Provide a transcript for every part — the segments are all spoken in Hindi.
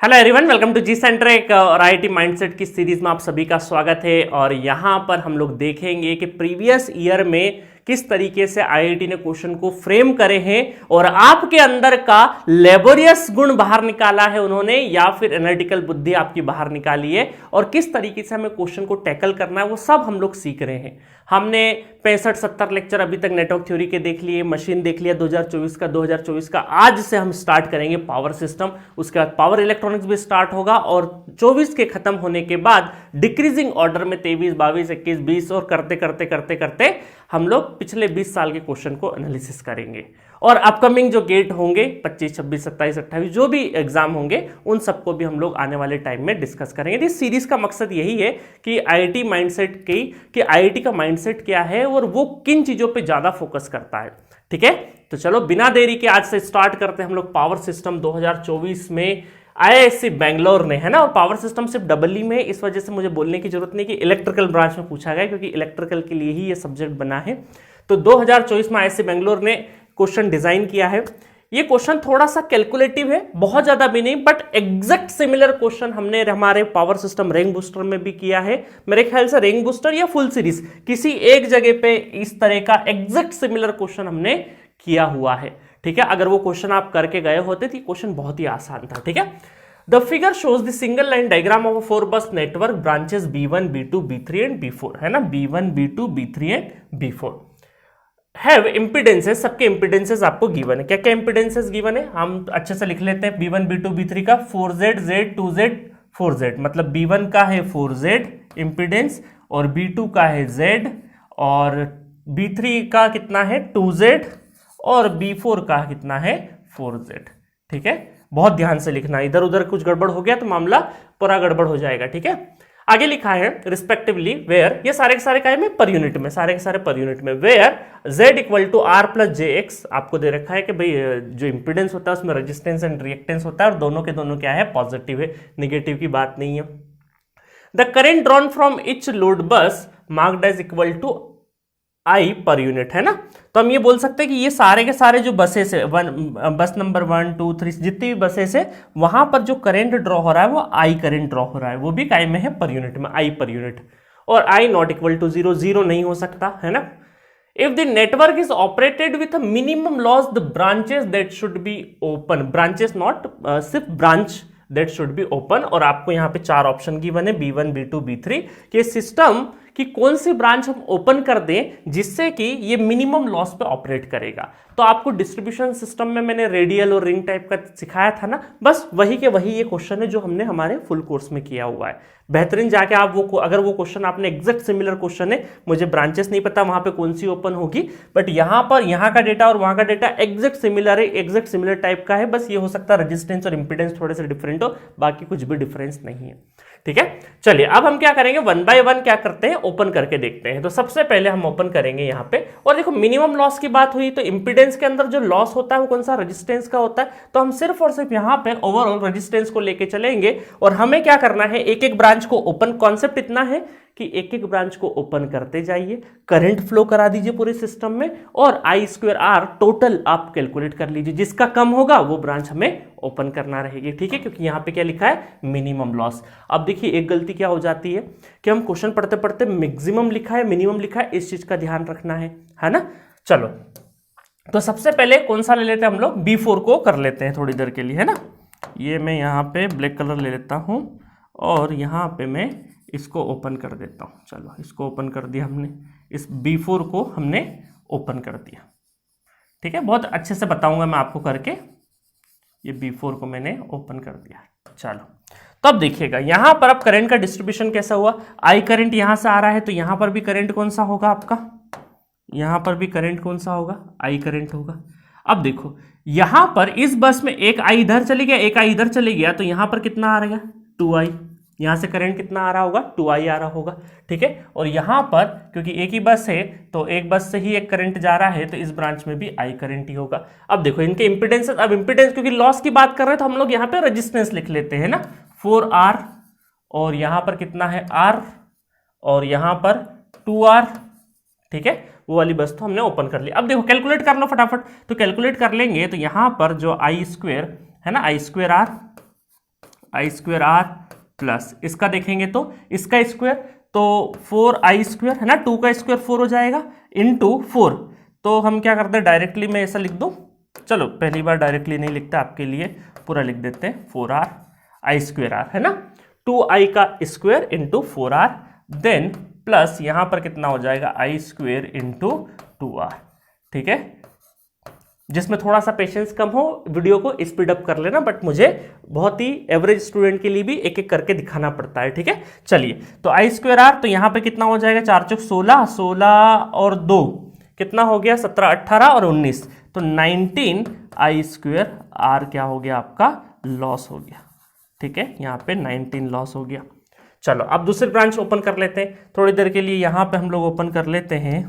Hello everyone, welcome to G centre एक और आईआईटी माइंडसेट की सीरीज में आप सभी का स्वागत है। और यहाँ पर हम लोग देखेंगे कि प्रीवियस ईयर में किस तरीके से आईआईटी ने क्वेश्चन को फ्रेम करे हैं और आपके अंदर का लेबोरियस गुण बाहर निकाला है उन्होंने, या फिर एनालिटिकल बुद्धि आपकी बाहर निकाली है, और किस तरीके से हमें क्वेश्चन को टैकल करना है वो सब हम लोग सीख रहे हैं। हमने 65-70 लेक्चर अभी तक नेटवर्क थ्योरी के देख लिए, मशीन देख लिया 2024 का। आज से हम स्टार्ट करेंगे पावर सिस्टम, उसके बाद पावर इलेक्ट्रॉनिक्स भी स्टार्ट होगा, और 24 के खत्म होने के बाद डिक्रीजिंग ऑर्डर में 23, 22, 21, 20 और करते करते करते करते हम लोग पिछले 20 साल के क्वेश्चन को एनालिसिस करेंगे। और अपकमिंग जो गेट होंगे 25, 26, 27, 28 जो भी एग्जाम होंगे उन सबको भी हम लोग आने वाले टाइम में डिस्कस करेंगे। इस सीरीज का मकसद यही है कि आईआईटी माइंडसेट कि आईआईटी का माइंडसेट क्या है और वो किन चीजों पे ज्यादा फोकस करता है। ठीक है, तो चलो बिना देरी के आज से स्टार्ट करते हैं हम लोग पावर सिस्टम 2024 में आईआईएससी बेंगलोर ने, है ना। और पावर सिस्टम सिर्फ डबल ई में, इस वजह से मुझे बोलने की जरूरत नहीं कि इलेक्ट्रिकल ब्रांच में पूछा गया, क्योंकि इलेक्ट्रिकल के लिए ही ये सब्जेक्ट बना है। तो 2024 में आईआईएससी बेंगलोर ने क्वेश्चन डिजाइन किया है। ये क्वेश्चन थोड़ा सा कैलकुलेटिव है, बहुत ज्यादा भी नहीं, बट एग्जैक्ट सिमिलर क्वेश्चन हमने हमारे पावर सिस्टम रैंक बूस्टर में भी किया है। मेरे ख्याल से रैंक बूस्टर या फुल सीरीज किसी एक जगह पे इस तरह का एग्जैक्ट सिमिलर क्वेश्चन हमने किया हुआ है। ठीक है, अगर वो क्वेश्चन आप करके गए होते तो क्वेश्चन बहुत ही आसान था। ठीक है, the figure shows the single line diagram of 4 बस network branches B1, B2, B3 and B4, है ना। B1, B2, B3 and B4 have इंपिडेंसेस, सबके इंपिडेंसेस आपको गिवन है। क्या क्या इंपिडेंसेस गिवन है हम अच्छे से लिख लेते हैं। B1, B2, B3 का 4Z, Z, 2Z, 4Z, मतलब B1 का है 4Z इंपिडेंस और B2 का है Z और B3 का कितना है 2Z और B4 का कितना है 4Z। ठीक है, बहुत ध्यान से लिखना, इधर उधर कुछ गड़बड़ हो गया तो मामला पूरा गड़बड़ हो जाएगा। ठीक है, आगे लिखा है रिस्पेक्टिवली वेयर, ये सारे के सारे का है में पर यूनिट में, सारे के सारे पर यूनिट में, where Z equal to R plus JX आपको दे रखा है कि भाई जो इंपिडेंस होता है उसमें रेजिस्टेंस एंड रिएक्टेंस होता है और दोनों के दोनों क्या है पॉजिटिव है, निगेटिव की बात नहीं है। The current drawn from each load bus marked as equal to I per unit, है ना। तो हम ये बोल सकते हैं कि ये सारे के सारे जो बसेस है, बस नंबर 1, 2, 3 जितनी भी बसेस है वहां पर जो करंट ड्रॉ हो रहा है वो I करंट ड्रॉ हो रहा है, वो भी काय में है पर यूनिट में, I पर यूनिट। और I नॉट इक्वल टू 0, 0 नहीं हो सकता, है ना। If the network is operated with minimum loss the branches that should be open, branches not सिर्फ branch that should be open. और आपको यहाँ पे 4 ऑप्शन गिवन है B1, B2, B3 के सिस्टम कि कौन सी ब्रांच हम ओपन कर दें जिससे कि ये मिनिमम लॉस पे ऑपरेट करेगा। तो आपको डिस्ट्रीब्यूशन सिस्टम में मैंने रेडियल और रिंग टाइप का सिखाया था ना, बस वही के वही ये क्वेश्चन है जो हमने हमारे फुल कोर्स में किया हुआ है। बेहतरीन जाके आप वो अगर वो क्वेश्चन आपने एग्जैक्ट सिमिलर क्वेश्चन है, मुझे ब्रांचेस नहीं पता वहां पे कौन सी ओपन होगी, बट यहाँ पर यहाँ का डेटा और वहां का डेटा एग्जैक्ट सिमिलर है, एग्जैक्ट सिमिलर टाइप का है। बस ये हो सकता है रेजिस्टेंस और इंपिडेंस थोड़े से डिफरेंट हो, बाकी कुछ भी डिफरेंस नहीं है। ठीक है, चलिए अब हम क्या करेंगे, 1 बाय 1 क्या करते हैं, ओपन करके देखते हैं। तो सबसे पहले हम ओपन करेंगे यहाँ पे, और देखो मिनिमम लॉस की बात हुई तो इंपिडेंस के अंदर जो लॉस होता है वो कौन सा, रेजिस्टेंस का होता है। तो हम सिर्फ और सिर्फ यहाँ पे ओवरऑल रेजिस्टेंस को लेके चलेंगे और हमें क्या करना है, एक एक ब्रांच को ओपन, कॉन्सेप्ट इतना है कि एक एक ब्रांच को ओपन करते जाइए, करंट फ्लो करा दीजिए पूरे सिस्टम में, और I²R टोटल आप कैलकुलेट कर लीजिए, जिसका कम होगा वो ब्रांच हमें ओपन करना रहेगी। ठीक है, क्योंकि यहाँ पे क्या लिखा है, मिनिमम लॉस। अब देखिए एक गलती क्या हो जाती है कि हम क्वेश्चन पढ़ते पढ़ते मैक्सिमम लिखा है, मिनिमम लिखा है, इस चीज का ध्यान रखना है ना। चलो तो सबसे पहले कौन सा ले लेते हैं हम लोग, B4 को कर लेते हैं थोड़ी देर के लिए, है ना। ये मैं यहाँ पे ब्लैक कलर ले लेता हूँ और यहाँ पे मैं इसको ओपन कर देता हूँ। चलो इसको ओपन कर दिया हमने, इस B4 को हमने ओपन कर दिया। ठीक है, बहुत अच्छे से बताऊंगा मैं आपको करके, ये B4 को मैंने ओपन कर दिया। चलो तो अब देखिएगा यहाँ पर अब करंट का डिस्ट्रीब्यूशन कैसा हुआ, I करंट यहाँ से आ रहा है तो यहाँ पर भी करंट कौन सा होगा आपका, यहाँ पर भी करंट कौन सा होगा, I करंट होगा। अब देखो यहाँ पर इस बस में एक I इधर चली गया, एक I इधर चली गया, तो यहाँ पर कितना आ रहा है 2I, यहाँ से करंट कितना आ रहा होगा 2I आ रहा होगा। ठीक है, और यहाँ पर क्योंकि एक ही बस है तो एक बस से ही एक करंट जा रहा है तो इस ब्रांच में भी I करंट ही होगा। अब देखो इनके इंपिडेंस, अब इंपिडेंस क्योंकि लॉस की बात कर रहे हैं तो हम लोग यहाँ पे रेजिस्टेंस लिख लेते हैं ना, 4R और यहाँ पर कितना है R और यहाँ पर 2R। ठीक है, वो वाली बस तो हमने ओपन कर ली। अब देखो कैलकुलेट कर लो फटाफट, तो कैलकुलेट कर लेंगे तो यहाँ पर जो I² है ना, I²R I square R plus इसका देखेंगे तो इसका स्क्वायर तो 4i स्क्वेयर है ना, 2 का स्क्वायर 4 हो जाएगा इंटू 4। तो हम क्या करते हैं डायरेक्टली मैं ऐसा लिख दूं, चलो पहली बार डायरेक्टली नहीं लिखता, आपके लिए पूरा लिख देते हैं 4r आई स्क्वेयर आर है ना, 2i का square into 4r then plus यहां पर कितना हो जाएगा आई स्क्वेयर इंटू 2r। ठीक है, जिसमें थोड़ा सा पेशेंस कम हो वीडियो को स्पीड अप कर लेना, बट मुझे बहुत ही एवरेज स्टूडेंट के लिए भी एक एक करके दिखाना पड़ता है। ठीक है, चलिए तो आई स्क्वायर आर तो यहां पे कितना हो जाएगा 4 चौक 16, 16 और 2 कितना हो गया 17, 18 और 19, तो 19 आई स्क्वायर आर क्या हो गया आपका लॉस हो गया। ठीक है, यहाँ पे 19 लॉस हो गया। चलो अब दूसरी ब्रांच ओपन कर लेते हैं थोड़ी देर के लिए, यहाँ पे हम लोग ओपन कर लेते हैं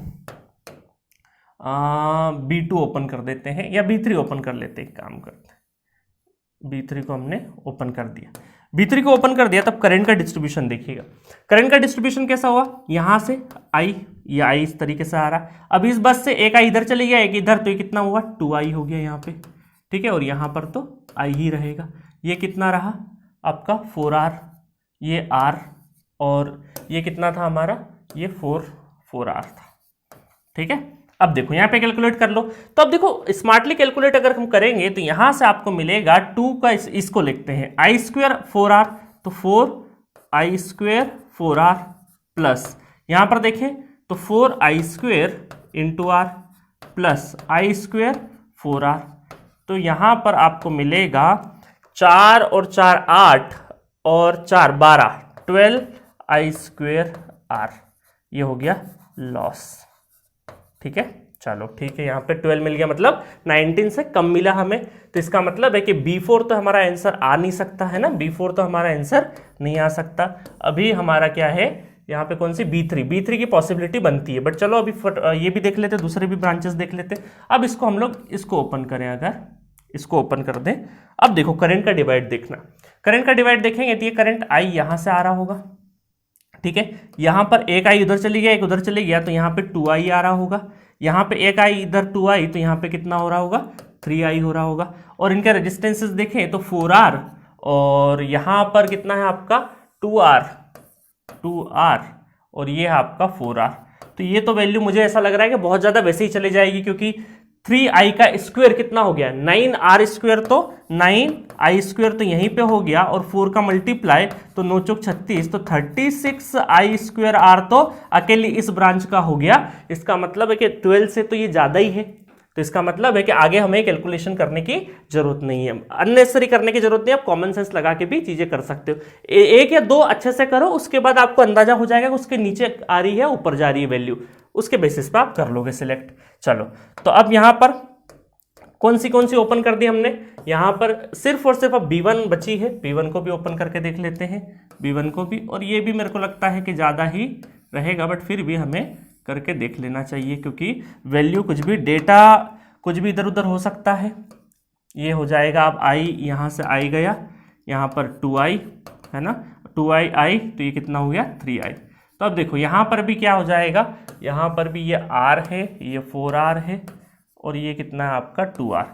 B2 ओपन कर देते हैं या B3 ओपन कर लेते हैं, एक काम करते हैं B3 को हमने ओपन कर दिया, B3 को ओपन कर दिया, तब करंट का डिस्ट्रीब्यूशन देखिएगा। करंट का डिस्ट्रीब्यूशन कैसा हुआ, यहां से I, ये I इस तरीके से आ रहा, अब इस बस से एक I इधर चले गया एक इधर, तो ये कितना हुआ 2I हो गया यहाँ पे। ठीक है, और यहाँ पर तो I ही रहेगा, ये कितना रहा आपका 4R, ये R और ये कितना था हमारा ये 4R था। ठीक है, अब देखो यहाँ पे कैलकुलेट कर लो, तो अब देखो स्मार्टली कैलकुलेट अगर हम करेंगे तो यहां से आपको मिलेगा 2 का इसको लिखते हैं आई स्क्वेयर 4R, तो 4i स्क्वेयर 4R प्लस यहां पर देखें तो 4i square into R plus I square 4R, तो यहां पर आपको मिलेगा 4 और 4 8 और 4 12 12i स्क्वेयर आर, ये हो गया लॉस। ठीक है, चलो ठीक है, यहाँ पे 12 मिल गया, मतलब 19 से कम मिला हमें, तो इसका मतलब है कि B4 तो हमारा आंसर आ नहीं सकता है ना, B4 तो हमारा आंसर नहीं आ सकता। अभी हमारा क्या है यहाँ पे कौन सी B3 की पॉसिबिलिटी बनती है, बट चलो अभी ये भी देख लेते, दूसरे भी ब्रांचेस देख लेते। अब इसको हम लोग इसको ओपन करें, अगर इसको ओपन कर दें, अब देखो करंट का डिवाइड देखना, करंट का डिवाइड देखेंगे तो ये करंट I यहाँ से आ रहा होगा। ठीक है, यहाँ पर एक I उधर चली गया एक उधर चले गया, तो यहाँ पे 2I आ रहा होगा, यहाँ पे एक I इधर 2I, तो यहाँ पे कितना हो रहा होगा 3I हो रहा होगा, और इनके रेजिस्टेंसेस देखें तो 4R और यहाँ पर कितना है आपका 2R और ये है आपका 4R, तो ये तो वैल्यू मुझे ऐसा लग रहा है कि बहुत ज़्यादा वैसे ही चली जाएगी, क्योंकि 3i का स्क्वायर कितना हो गया 9r स्क्वायर, तो 9i स्क्वायर तो यहीं पे हो गया, और 4 का मल्टीप्लाई तो 9 चौक 36, तो 36i स्क्वायर आर तो अकेले इस ब्रांच का हो गया। इसका मतलब है कि 12 से तो ये ज़्यादा ही है, तो इसका मतलब है कि आगे हमें कैलकुलेशन करने की जरूरत नहीं है, अननेसेसरी करने की जरूरत नहीं है, आप कॉमन सेंस लगा के भी चीज़ें कर सकते हो। एक या दो अच्छे से करो, उसके बाद आपको अंदाजा हो जाएगा कि उसके नीचे आ रही है ऊपर जा रही है वैल्यू, उसके बेसिस पे आप कर लोगे सिलेक्ट। चलो तो अब यहाँ पर कौन सी ओपन कर दी हमने, यहाँ पर सिर्फ और सिर्फ अब B1 बची है, B1 को भी ओपन करके देख लेते हैं, B1 को भी, और ये भी मेरे को लगता है कि ज़्यादा ही रहेगा, बट फिर भी हमें करके देख लेना चाहिए, क्योंकि वैल्यू कुछ भी डेटा कुछ भी इधर उधर हो सकता है। ये हो जाएगा, अब I यहाँ से I गया, यहाँ पर 2I है ना, 2I तो ये कितना हो गया 3I। तो अब देखो यहाँ पर भी क्या हो जाएगा, यहाँ पर भी ये R है, ये 4R है, और ये कितना है आपका 2R।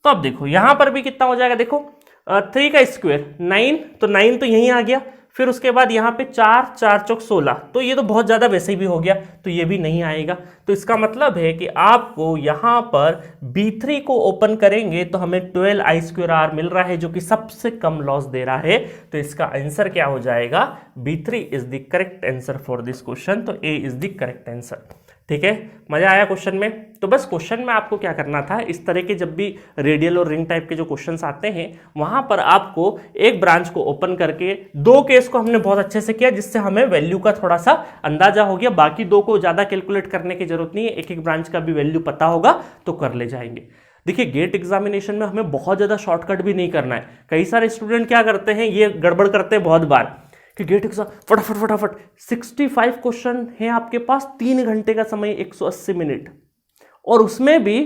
तो अब देखो यहाँ पर भी कितना हो जाएगा, देखो 3 का स्क्वायर 9, तो 9 तो यहीं आ गया, फिर उसके बाद यहाँ पे 4 4 चौक 16, तो ये तो बहुत ज़्यादा वैसे भी हो गया, तो ये भी नहीं आएगा। तो इसका मतलब है कि आपको यहाँ पर B3 को ओपन करेंगे तो हमें 12i स्क्वायर आर मिल रहा है, जो कि सबसे कम लॉस दे रहा है, तो इसका आंसर क्या हो जाएगा B3 is the correct answer for this question, तो A is the correct answer. ठीक है, मजा आया क्वेश्चन में। तो बस क्वेश्चन में आपको क्या करना था, इस तरह के जब भी रेडियल और रिंग टाइप के जो क्वेश्चंस आते हैं वहां पर आपको एक ब्रांच को ओपन करके, दो केस को हमने बहुत अच्छे से किया जिससे हमें वैल्यू का थोड़ा सा अंदाजा हो गया, बाकी दो को ज्यादा कैलकुलेट करने की जरूरत नहीं है, एक एक ब्रांच का भी वैल्यू पता होगा तो कर ले जाएंगे। देखिए गेट एग्जामिनेशन में हमें बहुत ज्यादा शॉर्टकट भी नहीं करना है। कई सारे स्टूडेंट क्या करते हैं, ये गड़बड़ करते हैं बहुत बार कि गेट एग्जाम फटाफट 65 क्वेश्चन है आपके पास, 3 घंटे का समय, 180 मिनट, और उसमें भी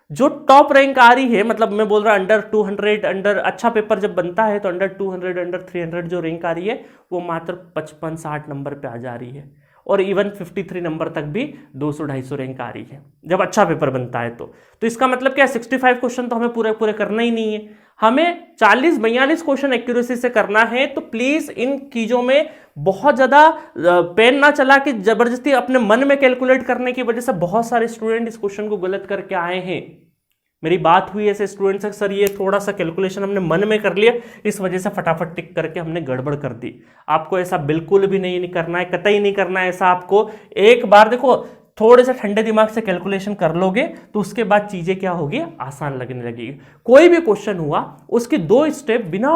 जो टॉप रैंक आ रही है, मतलब मैं बोल रहा अंडर 200, अंडर अच्छा पेपर जब बनता है तो अंडर 200 अंडर 300 जो रैंक आ रही है वो मात्र 55-60 नंबर पे आ जा रही है, और इवन 53 नंबर तक भी 200-250 रैंक आ रही है जब अच्छा पेपर बनता है। तो इसका मतलब क्या है, 65 क्वेश्चन तो हमें पूरे पूरे करना ही नहीं है, हमें 40-42 क्वेश्चन एक्यूरेसी से करना है। तो प्लीज इन चीजों में बहुत ज्यादा पेन ना चला कि जबरदस्ती अपने मन में कैलकुलेट करने की वजह से बहुत सारे स्टूडेंट इस क्वेश्चन को गलत करके आए हैं। मेरी बात हुई ऐसे स्टूडेंट से, सर ये थोड़ा सा कैलकुलेशन हमने मन में कर लिया, इस वजह से फटाफट टिक करके हमने गड़बड़ कर दी। आपको ऐसा बिल्कुल भी नहीं करना है, कतई नहीं करना है ऐसा। आपको एक बार देखो थोड़े से ठंडे दिमाग से कैलकुलेशन कर लोगे तो उसके बाद चीजें क्या होगी, आसान लगने लगेगी। कोई भी क्वेश्चन हुआ उसकी 2 स्टेप बिना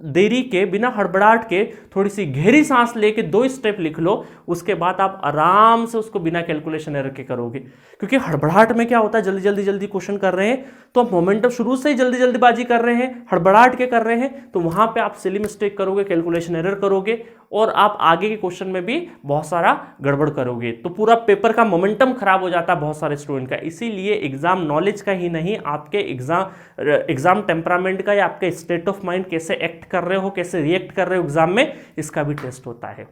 देरी के, बिना हड़बड़ाहट के, थोड़ी सी गहरी सांस लेके 2 स्टेप लिख लो, उसके बाद आप आराम से उसको बिना कैलकुलेशन एरर के करोगे। क्योंकि हड़बड़ाहट में क्या होता है, जल्दी जल्दी क्वेश्चन कर रहे हैं तो आप मोमेंटम शुरू से ही जल्दीबाजी कर रहे हैं, हड़बड़ाहट के कर रहे हैं, तो वहां पे आप सिली मिस्टेक करोगे, कैलकुलेशन एरर करोगे और आप आगे के क्वेश्चन में भी बहुत सारा गड़बड़ करोगे, तो पूरा पेपर का मोमेंटम खराब हो जाता है बहुत सारे स्टूडेंट का। इसीलिए एग्जाम नॉलेज का ही नहीं, आपके एग्जाम टेम्परामेंट का या आपके स्टेट ऑफ माइंड कैसे एक्ट कर रहे हो, कैसे रिएक्ट कर रहे हो एग्जाम में, इसका भी टेस्ट होता है।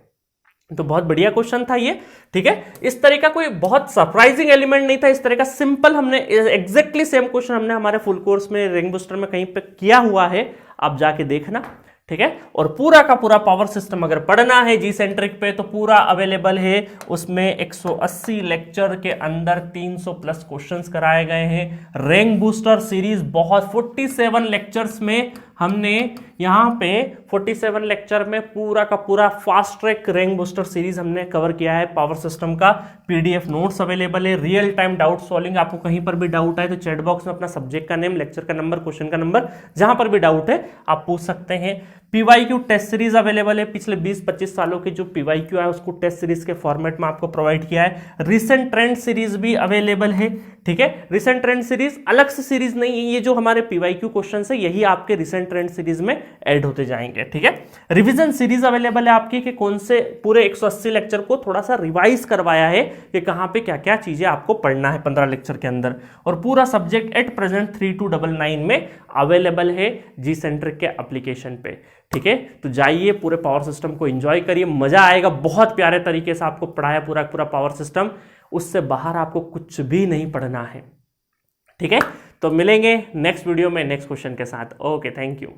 तो बहुत बढ़िया क्वेश्चन था ये, ठीक है। इस तरह का कोई बहुत सरप्राइजिंग एलिमेंट नहीं था, इस तरह का सिंपल हमने एग्जैक्टली सेम क्वेश्चन हमने हमारे फुल कोर्स में रैंक बूस्टर में कहीं पे किया हुआ है, आप जाके देखना, ठीक है। और पूरा का पूरा पावर सिस्टम अगर पढ़ना है जी सेंट्रिक पे तो पूरा अवेलेबल है, उसमें 180 लेक्चर के अंदर 300 प्लस क्वेश्चंस कराए गए हैं। रैंक बूस्टर सीरीज बहुत 47 लेक्चर्स में हमने यहाँ पे 47 लेक्चर में पूरा का पूरा fast track rank booster series हमने कवर किया है। पावर सिस्टम का पीडीएफ नोट्स अवेलेबल है, रियल टाइम डाउट सॉल्विंग, आपको कहीं पर भी डाउट है तो चैट बॉक्स में अपना सब्जेक्ट का नेम, लेक्चर का नंबर, क्वेश्चन का नंबर, जहां पर भी डाउट है आप पूछ सकते हैं। पीवाईक्यू टेस्ट सीरीज अवेलेबल है, पिछले 20-25 सालों के जो पीवाईक्यू है उसको टेस्ट सीरीज के फॉर्मेट में आपको प्रोवाइड किया है। रिसेंट ट्रेंड सीरीज भी अवेलेबल है, ठीक है। रिसेंट ट्रेंड सीरीज अलग से सीरीज नहीं है, ये जो हमारे पीवाईक्यू क्वेश्चन है यही आपके रिसेंट ट्रेंड सीरीज में ऐड होते जाएंगे, ठीक है। रिवीजन सीरीज अवेलेबल है आपकी कि कौन से पूरे 180 लेक्चर को थोड़ा सा रिवाइज करवाया है कि कहां पे क्या क्या चीजें आपको पढ़ना है 15 लेक्चर के अंदर। और पूरा सब्जेक्ट एट प्रेजेंट 3299 में अवेलेबल है जी सेंट्रिक के एप्लीकेशन पे, ठीक है। तो जाइए पूरे पावर सिस्टम को एंजॉय करिए, मजा आएगा। बहुत प्यारे तरीके से आपको पढ़ाया पूरा पूरा पावर सिस्टम, उससे बाहर आपको कुछ भी नहीं पढ़ना है, ठीक है। तो मिलेंगे नेक्स्ट वीडियो में नेक्स्ट क्वेश्चन के साथ। Okay, thank you.